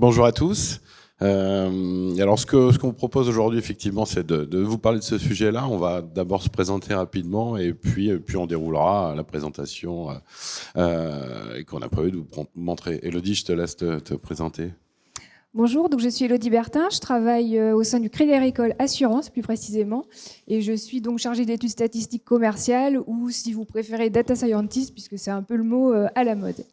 Bonjour à tous. Alors ce qu'on vous propose aujourd'hui, effectivement, c'est de vous parler de ce sujet-là. On va d'abord se présenter rapidement et puis on déroulera la présentation qu'on a prévu de vous montrer. Élodie, je te laisse te présenter. Bonjour, donc je suis Élodie Bertin, je travaille au sein du Crédit Agricole Assurance plus précisément, et je suis donc chargée d'études statistiques commerciales ou, si vous préférez, data scientist, puisque c'est un peu le mot à la mode.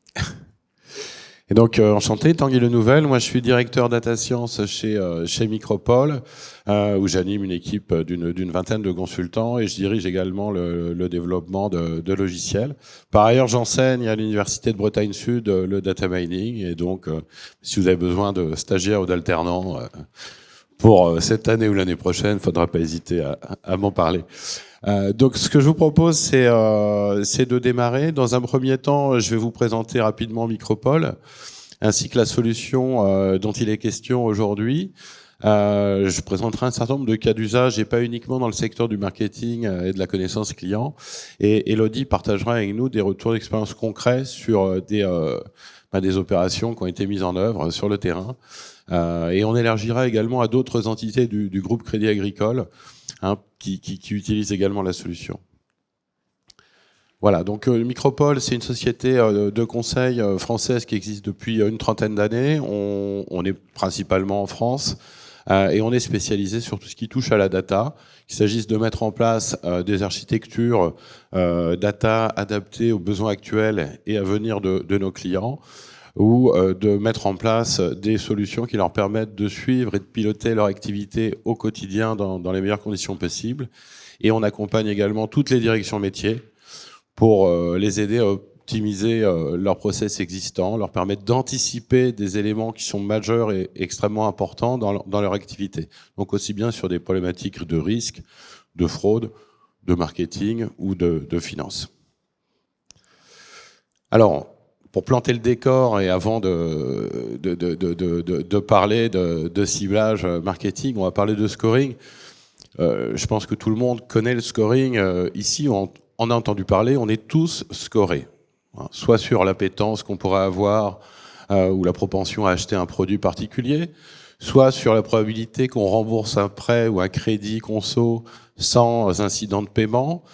Et donc, enchanté, Tanguy Lenouvel. Moi, je suis directeur data science chez Micropole, où j'anime une équipe d'une vingtaine de consultants et je dirige également le développement de logiciels. Par ailleurs, j'enseigne à l'Université de Bretagne Sud le data mining. Et donc, si vous avez besoin de stagiaires ou d'alternants pour cette année ou l'année prochaine, il ne faudra pas hésiter à m'en parler. Donc, ce que je vous propose, c'est de démarrer. Dans un premier temps, je vais vous présenter rapidement Micropole, ainsi que la solution dont il est question aujourd'hui. Je présenterai un certain nombre de cas d'usage, et pas uniquement dans le secteur du marketing et de la connaissance client. Et Élodie partagera avec nous des retours d'expérience concrets sur des opérations qui ont été mises en œuvre sur le terrain. Et on élargira également à d'autres entités du groupe Crédit Agricole, qui utilisent également la solution. Voilà, donc Micropole, c'est une société de conseil française qui existe depuis une trentaine d'années. On est principalement en France et on est spécialisé sur tout ce qui touche à la data. Qu'il s'agisse de mettre en place des architectures data adaptées aux besoins actuels et à venir de nos clients, ou de mettre en place des solutions qui leur permettent de suivre et de piloter leur activité au quotidien dans les meilleures conditions possibles. Et on accompagne également toutes les directions métiers pour les aider à optimiser leurs process existants, leur permettre d'anticiper des éléments qui sont majeurs et extrêmement importants dans leur activité. Donc aussi bien sur des problématiques de risque, de fraude, de marketing ou de finance. Alors, pour planter le décor et avant de parler de ciblage marketing, on va parler de scoring. Je pense que tout le monde connaît le scoring. Ici, on en a entendu parler, on est tous scorés. Soit sur l'appétence qu'on pourrait avoir ou la propension à acheter un produit particulier, soit sur la probabilité qu'on rembourse un prêt ou un crédit conso sans incident de paiement.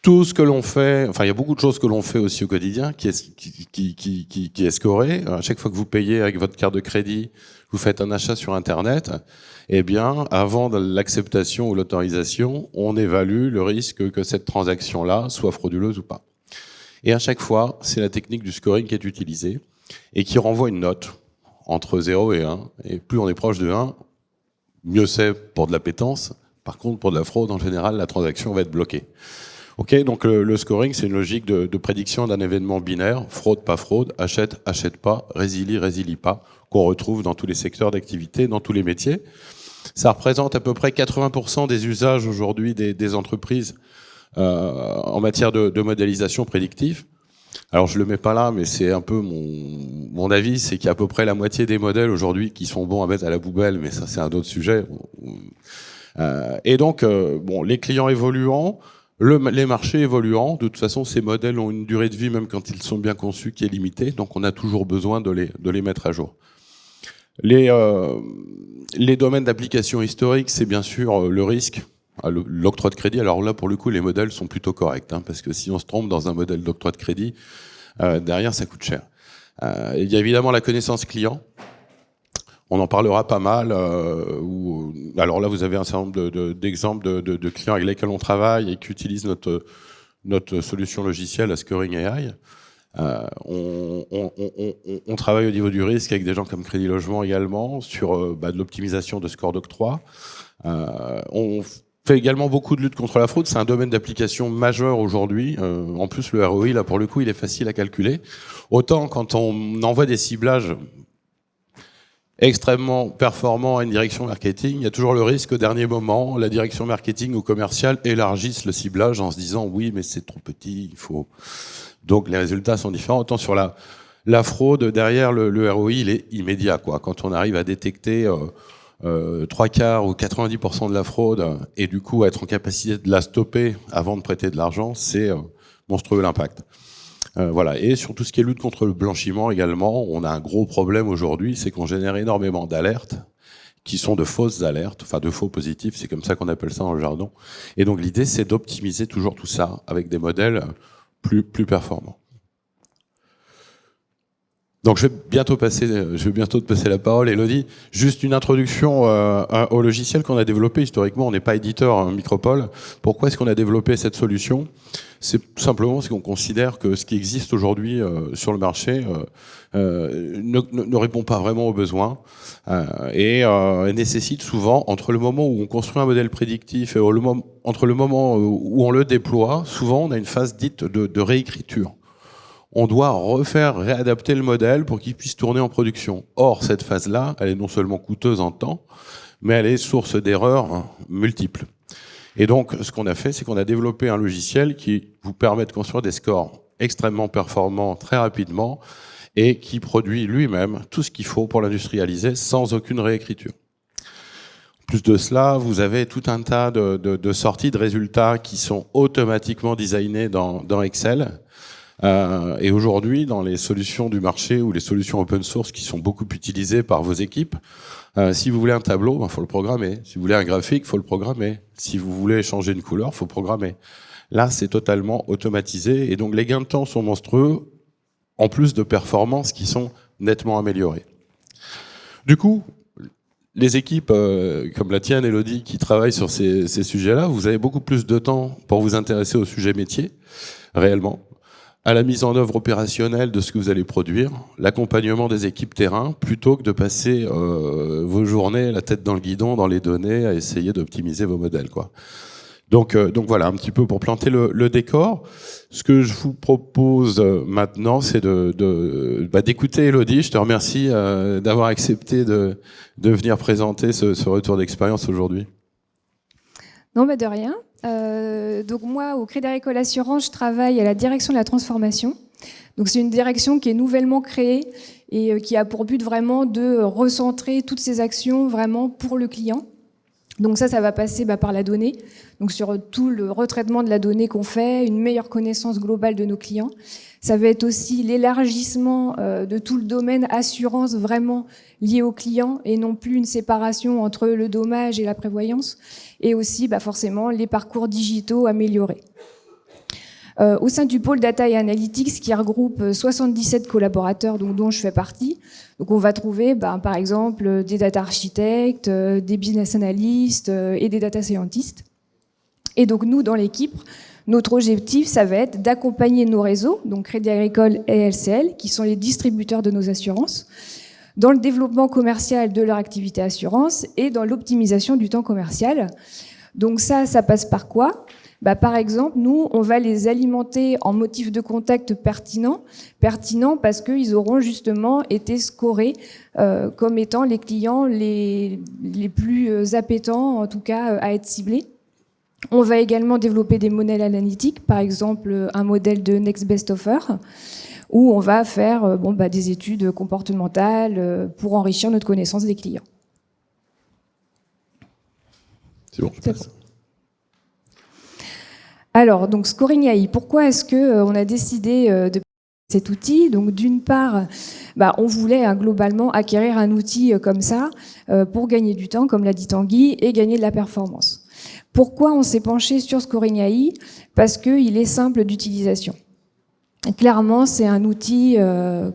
Tout ce que l'on fait, enfin il y a beaucoup de choses que l'on fait aussi au quotidien qui est scoré. À chaque fois que vous payez avec votre carte de crédit, vous faites un achat sur Internet, eh bien avant l'acceptation ou l'autorisation, on évalue le risque que cette transaction-là soit frauduleuse ou pas. Et à chaque fois, c'est la technique du scoring qui est utilisée et qui renvoie une note entre 0 et 1. Et plus on est proche de 1, mieux c'est pour de l'appétence. Par contre, pour de la fraude, en général, la transaction va être bloquée. Ok, donc le scoring, c'est une logique de prédiction d'un événement binaire, fraude, pas fraude, achète, achète pas, résilie pas, qu'on retrouve dans tous les secteurs d'activité, dans tous les métiers. Ça représente à peu près 80% des usages aujourd'hui des entreprises en matière de modélisation prédictive. Alors je le mets pas là, mais c'est un peu mon avis, c'est qu'il y a à peu près la moitié des modèles aujourd'hui qui sont bons à mettre à la poubelle, mais ça c'est un autre sujet. Et donc, bon, les clients évoluant, les marchés évoluant, de toute façon, ces modèles ont une durée de vie, même quand ils sont bien conçus, qui est limitée. Donc, on a toujours besoin de les mettre à jour. Les domaines d'application historique, c'est bien sûr le risque, l'octroi de crédit. Alors là, pour le coup, les modèles sont plutôt corrects, parce que si on se trompe dans un modèle d'octroi de crédit, derrière, ça coûte cher. Il y a évidemment la connaissance client. On en parlera pas mal. Alors là, vous avez un certain nombre d'exemples de clients avec lesquels on travaille et qui utilisent notre solution logicielle à Scoring AI. On travaille au niveau du risque avec des gens comme Crédit Logement également sur de l'optimisation de score d'octroi. On fait également beaucoup de lutte contre la fraude. C'est un domaine d'application majeur aujourd'hui. En plus, le ROI, là, pour le coup, il est facile à calculer. Autant quand on envoie des ciblages extrêmement performant à une direction marketing, il y a toujours le risque qu'au dernier moment, la direction marketing ou commerciale élargisse le ciblage en se disant oui, mais c'est trop petit, il faut. Donc les résultats sont différents. Autant sur la fraude, derrière le ROI, il est immédiat, quoi. Quand on arrive à détecter 3/4 ou 90% de la fraude et du coup être en capacité de la stopper avant de prêter de l'argent, c'est monstrueux l'impact. Voilà. Et sur tout ce qui est lutte contre le blanchiment également, on a un gros problème aujourd'hui, c'est qu'on génère énormément d'alertes qui sont de fausses alertes, enfin de faux positifs, c'est comme ça qu'on appelle ça dans le jargon. Et donc l'idée, c'est d'optimiser toujours tout ça avec des modèles plus performants. Donc je vais bientôt te passer la parole, Elodie. Juste une introduction au logiciel qu'on a développé. Historiquement, on n'est pas éditeur Micropole. Pourquoi est-ce qu'on a développé cette solution? C'est tout simplement parce qu'on considère que ce qui existe aujourd'hui sur le marché ne répond pas vraiment aux besoins et nécessite souvent, entre le moment où on construit un modèle prédictif et entre le moment où on le déploie, souvent on a une phase dite de réécriture. On doit réadapter le modèle pour qu'il puisse tourner en production. Or, cette phase-là, elle est non seulement coûteuse en temps, mais elle est source d'erreurs multiples. Et donc, ce qu'on a fait, c'est qu'on a développé un logiciel qui vous permet de construire des scores extrêmement performants très rapidement et qui produit lui-même tout ce qu'il faut pour l'industrialiser sans aucune réécriture. En plus de cela, vous avez tout un tas de sorties de résultats qui sont automatiquement designés dans Excel. Et aujourd'hui, dans les solutions du marché ou les solutions open source qui sont beaucoup utilisées par vos équipes, si vous voulez un tableau, faut le programmer. Si vous voulez un graphique, faut le programmer. Si vous voulez changer une couleur, faut programmer. Là, c'est totalement automatisé et donc les gains de temps sont monstrueux, en plus de performances qui sont nettement améliorées. Du coup, les équipes comme la tienne, Elodie, qui travaillent sur ces sujets-là, vous avez beaucoup plus de temps pour vous intéresser au sujet métier, réellement, à la mise en œuvre opérationnelle de ce que vous allez produire, l'accompagnement des équipes terrain, plutôt que de passer vos journées la tête dans le guidon, dans les données, à essayer d'optimiser vos modèles, quoi. Donc voilà, un petit peu pour planter le décor. Ce que je vous propose maintenant, c'est d'écouter Elodie. Je te remercie d'avoir accepté de venir présenter ce retour d'expérience aujourd'hui. Non, de rien. Donc moi, au Crédit Agricole Assurance, je travaille à la direction de la transformation. Donc c'est une direction qui est nouvellement créée et qui a pour but vraiment de recentrer toutes ces actions vraiment pour le client. Donc ça va passer par la donnée, donc sur tout le retraitement de la donnée qu'on fait, une meilleure connaissance globale de nos clients. Ça va être aussi l'élargissement de tout le domaine assurance vraiment lié aux clients et non plus une séparation entre le dommage et la prévoyance. Et aussi forcément les parcours digitaux améliorés. Au sein du pôle Data et Analytics qui regroupe 77 collaborateurs dont je fais partie, donc on va trouver par exemple des data architectes, des business analysts et des data scientists. Et donc nous dans l'équipe, notre objectif ça va être d'accompagner nos réseaux, donc Crédit Agricole et LCL, qui sont les distributeurs de nos assurances, dans le développement commercial de leur activité assurance et dans l'optimisation du temps commercial. Donc ça passe par quoi ? Par exemple, nous, on va les alimenter en motifs de contact pertinents parce qu'ils auront justement été scorés comme étant les clients les plus appétents, en tout cas, à être ciblés. On va également développer des modèles analytiques, par exemple un modèle de Next Best Offer, où on va faire des études comportementales pour enrichir notre connaissance des clients. C'est bon, je passe. Alors, donc Scoring AI, pourquoi est-ce qu'on a décidé de cet outil? Donc d'une part, on voulait globalement acquérir un outil comme ça pour gagner du temps, comme l'a dit Tanguy, et gagner de la performance. Pourquoi on s'est penché sur Scoring AI? Parce qu'il est simple d'utilisation. Clairement, c'est un outil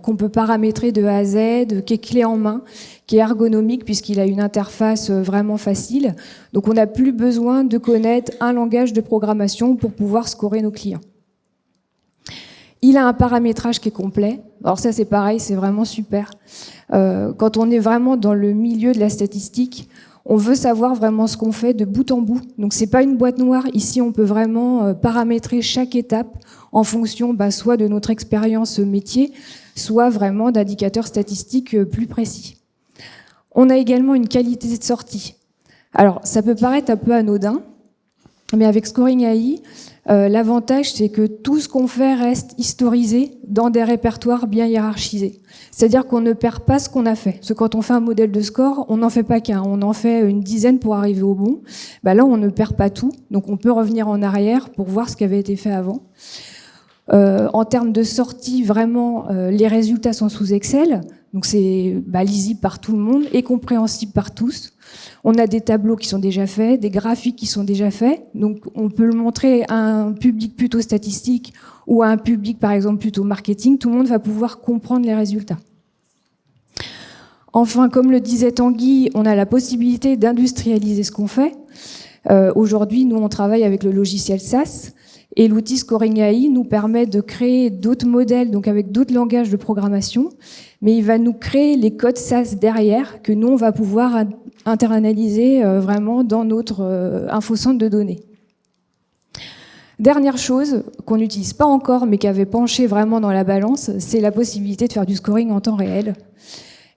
qu'on peut paramétrer de A à Z, qui est clé en main, qui est ergonomique puisqu'il a une interface vraiment facile. Donc on n'a plus besoin de connaître un langage de programmation pour pouvoir scorer nos clients. Il a un paramétrage qui est complet. Alors ça c'est pareil, c'est vraiment super. Quand on est vraiment dans le milieu de la statistique, on veut savoir vraiment ce qu'on fait de bout en bout. Donc c'est pas une boîte noire. Ici on peut vraiment paramétrer chaque étape en fonction soit de notre expérience métier, soit vraiment d'indicateurs statistiques plus précis. On a également une qualité de sortie. Alors, ça peut paraître un peu anodin, mais avec Scoring AI, l'avantage, c'est que tout ce qu'on fait reste historisé dans des répertoires bien hiérarchisés. C'est-à-dire qu'on ne perd pas ce qu'on a fait. Parce que quand on fait un modèle de score, on n'en fait pas qu'un, on en fait une dizaine pour arriver au bon. Là, on ne perd pas tout, donc on peut revenir en arrière pour voir ce qui avait été fait avant. En termes de sortie, vraiment, les résultats sont sous Excel. Donc c'est lisible par tout le monde et compréhensible par tous. On a des tableaux qui sont déjà faits, des graphiques qui sont déjà faits. Donc on peut le montrer à un public plutôt statistique ou à un public, par exemple, plutôt marketing. Tout le monde va pouvoir comprendre les résultats. Enfin, comme le disait Tanguy, on a la possibilité d'industrialiser ce qu'on fait. Aujourd'hui, nous, on travaille avec le logiciel SAS. Et l'outil Scoring AI nous permet de créer d'autres modèles, donc avec d'autres langages de programmation, mais il va nous créer les codes SAS derrière que nous, on va pouvoir internaliser vraiment dans notre infocentre de données. Dernière chose qu'on n'utilise pas encore, mais qui avait penché vraiment dans la balance, c'est la possibilité de faire du scoring en temps réel.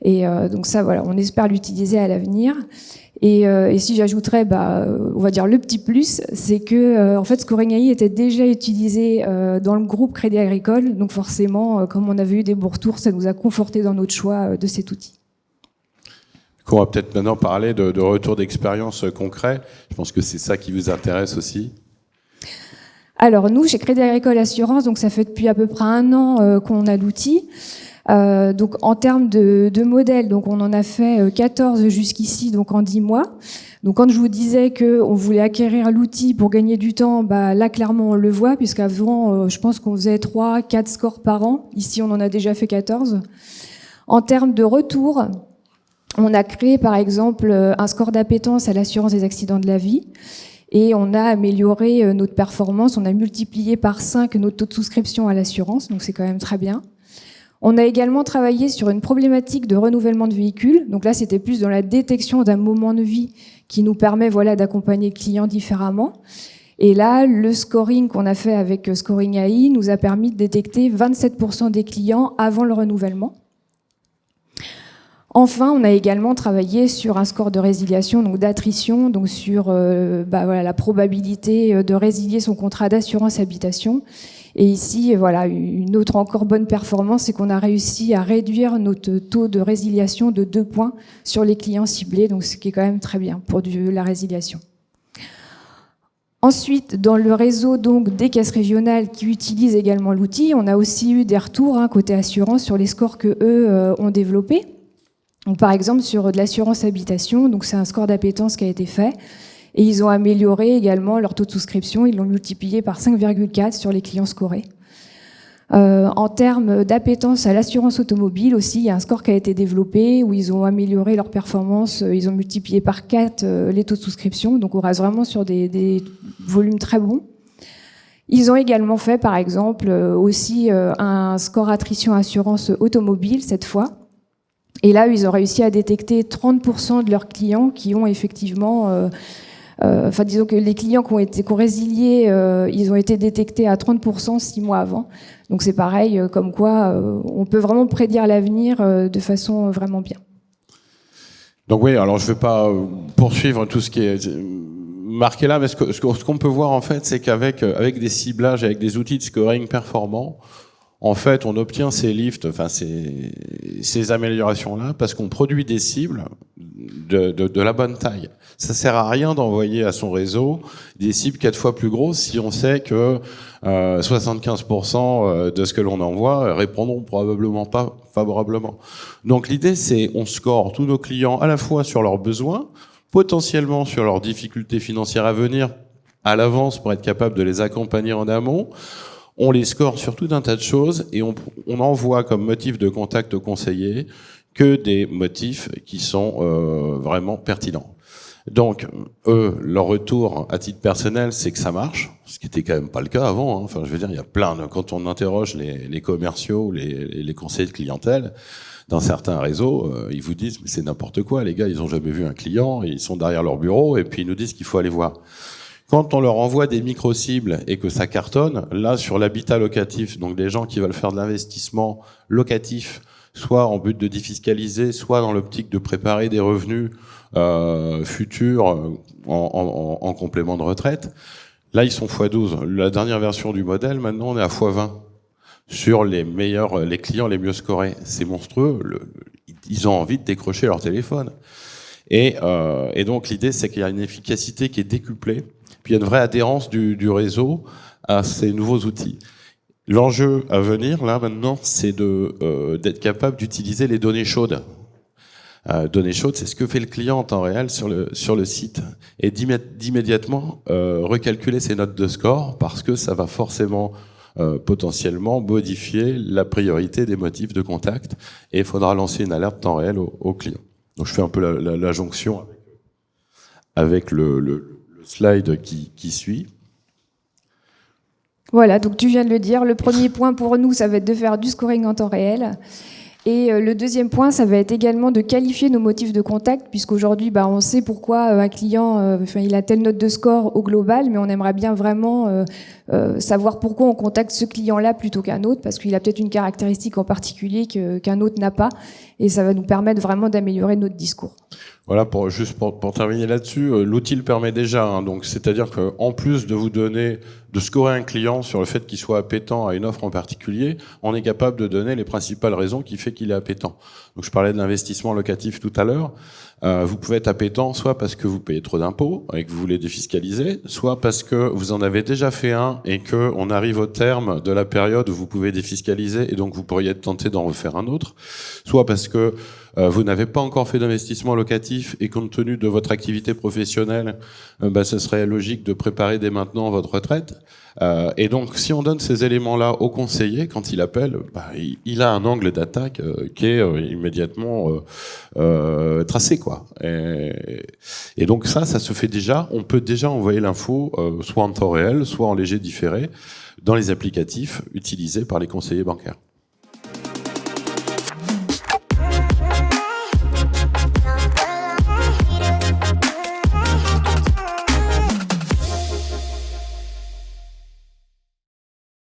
Et donc ça, voilà, on espère l'utiliser à l'avenir. Et si j'ajouterais, on va dire le petit plus, c'est que en fait, Scoring AI était déjà utilisé dans le groupe Crédit Agricole. Donc forcément, comme on avait eu des bons retours, ça nous a conforté dans notre choix de cet outil. On va peut-être maintenant parler de retour d'expérience concret. Je pense que c'est ça qui vous intéresse aussi. Alors nous, chez Crédit Agricole Assurance, donc ça fait depuis à peu près 1 an qu'on a l'outil. Donc en termes de modèles, donc on en a fait 14 jusqu'ici, donc en 10 mois. Donc quand je vous disais qu'on voulait acquérir l'outil pour gagner du temps, là clairement on le voit, puisqu'avant je pense qu'on faisait 3-4 scores par an. Ici on en a déjà fait 14. En termes de retour, on a créé par exemple un score d'appétence à l'assurance des accidents de la vie. Et on a amélioré notre performance, on a multiplié par 5 notre taux de souscription à l'assurance, donc c'est quand même très bien. On a également travaillé sur une problématique de renouvellement de véhicules. Donc là, c'était plus dans la détection d'un moment de vie qui nous permet d'accompagner le client différemment. Et là, le scoring qu'on a fait avec Scoring AI nous a permis de détecter 27% des clients avant le renouvellement. Enfin, on a également travaillé sur un score de résiliation, donc d'attrition, donc sur la probabilité de résilier son contrat d'assurance habitation. Et ici, voilà, une autre encore bonne performance, c'est qu'on a réussi à réduire notre taux de résiliation de 2 points sur les clients ciblés, donc ce qui est quand même très bien pour la résiliation. Ensuite, dans le réseau donc des caisses régionales qui utilisent également l'outil, on a aussi eu des retours côté assurance sur les scores que eux ont développés. Donc, par exemple, sur de l'assurance habitation, donc c'est un score d'appétence qui a été fait. Et ils ont amélioré également leur taux de souscription, ils l'ont multiplié par 5,4 sur les clients scorés. En termes d'appétence à l'assurance automobile aussi, il y a un score qui a été développé où ils ont amélioré leur performance, ils ont multiplié par 4 les taux de souscription, donc on reste vraiment sur des volumes très bons. Ils ont également fait par exemple aussi un score attrition assurance automobile cette fois. Et là, ils ont réussi à détecter 30% de leurs clients qui ont effectivement... disons que les clients qui ont résilié, ils ont été détectés à 30% 6 mois avant. Donc c'est pareil, comme quoi on peut vraiment prédire l'avenir de façon vraiment bien. Donc oui, alors je ne vais pas poursuivre tout ce qui est marqué là, mais ce qu'on peut voir en fait, c'est qu'avec des ciblages, avec des outils de scoring performants, en fait, on obtient ces lifts, ces améliorations-là, parce qu'on produit des cibles de la bonne taille. Ça sert à rien d'envoyer à son réseau des cibles 4 fois plus grosses si on sait que 75% de ce que l'on envoie répondront probablement pas favorablement. Donc l'idée, c'est on score tous nos clients à la fois sur leurs besoins, potentiellement sur leurs difficultés financières à venir à l'avance pour être capable de les accompagner en amont. On les score sur tout un tas de choses et on envoie comme motif de contact au conseiller que des motifs qui sont vraiment pertinents. Donc, leur retour à titre personnel, c'est que ça marche, ce qui était quand même pas le cas avant. Hein. Enfin, je veux dire, il y a quand on interroge les commerciaux, les conseillers de clientèle, dans certains réseaux, ils vous disent, mais c'est n'importe quoi, les gars, ils ont jamais vu un client, ils sont derrière leur bureau et puis ils nous disent qu'il faut aller voir. Quand on leur envoie des micro-cibles et que ça cartonne, là, sur l'habitat locatif, donc des gens qui veulent faire de l'investissement locatif, soit en but de défiscaliser, soit dans l'optique de préparer des revenus futurs en complément de retraite, là, ils sont x12. La dernière version du modèle, maintenant, on est à x20 sur les clients les mieux scorés. C'est monstrueux. Ils ont envie de décrocher leur téléphone. Et donc, l'idée, c'est qu'il y a une efficacité qui est décuplée. Puis il y a une vraie adhérence du réseau à ces nouveaux outils. L'enjeu à venir, là, maintenant, c'est d'être capable d'utiliser les données chaudes. Données chaudes, c'est ce que fait le client en temps réel sur le site, et d'immédiatement recalculer ses notes de score, parce que ça va forcément potentiellement modifier la priorité des motifs de contact, et il faudra lancer une alerte temps réel au client. Donc je fais un peu la jonction avec le slide qui suit. Voilà, donc tu viens de le dire. Le premier point pour nous, ça va être de faire du scoring en temps réel. Et le deuxième point, ça va être également de qualifier nos motifs de contact, puisqu'aujourd'hui, on sait pourquoi un client, il a telle note de score au global, mais on aimerait bien vraiment savoir pourquoi on contacte ce client-là plutôt qu'un autre, parce qu'il a peut-être une caractéristique en particulier qu'un autre n'a pas, et ça va nous permettre vraiment d'améliorer notre discours. Voilà, pour terminer là-dessus, l'outil le permet déjà. Hein, donc, c'est-à-dire qu'en plus de vous donner, de scorer un client sur le fait qu'il soit appétant à une offre en particulier, on est capable de donner les principales raisons qui fait qu'il est appétant. Donc, je parlais de l'investissement locatif tout à l'heure. Vous pouvez être appétant soit parce que vous payez trop d'impôts et que vous voulez défiscaliser, soit parce que vous en avez déjà fait un et que on arrive au terme de la période où vous pouvez défiscaliser et donc vous pourriez être tenté d'en refaire un autre, soit parce que vous n'avez pas encore fait d'investissement locatif et compte tenu de votre activité professionnelle, ce serait logique de préparer dès maintenant votre retraite. Et donc, si on donne ces éléments-là au conseiller, quand il appelle, il a un angle d'attaque qui est immédiatement tracé, quoi. Et donc ça se fait déjà. On peut déjà envoyer l'info, soit en temps réel, soit en léger différé, dans les applicatifs utilisés par les conseillers bancaires.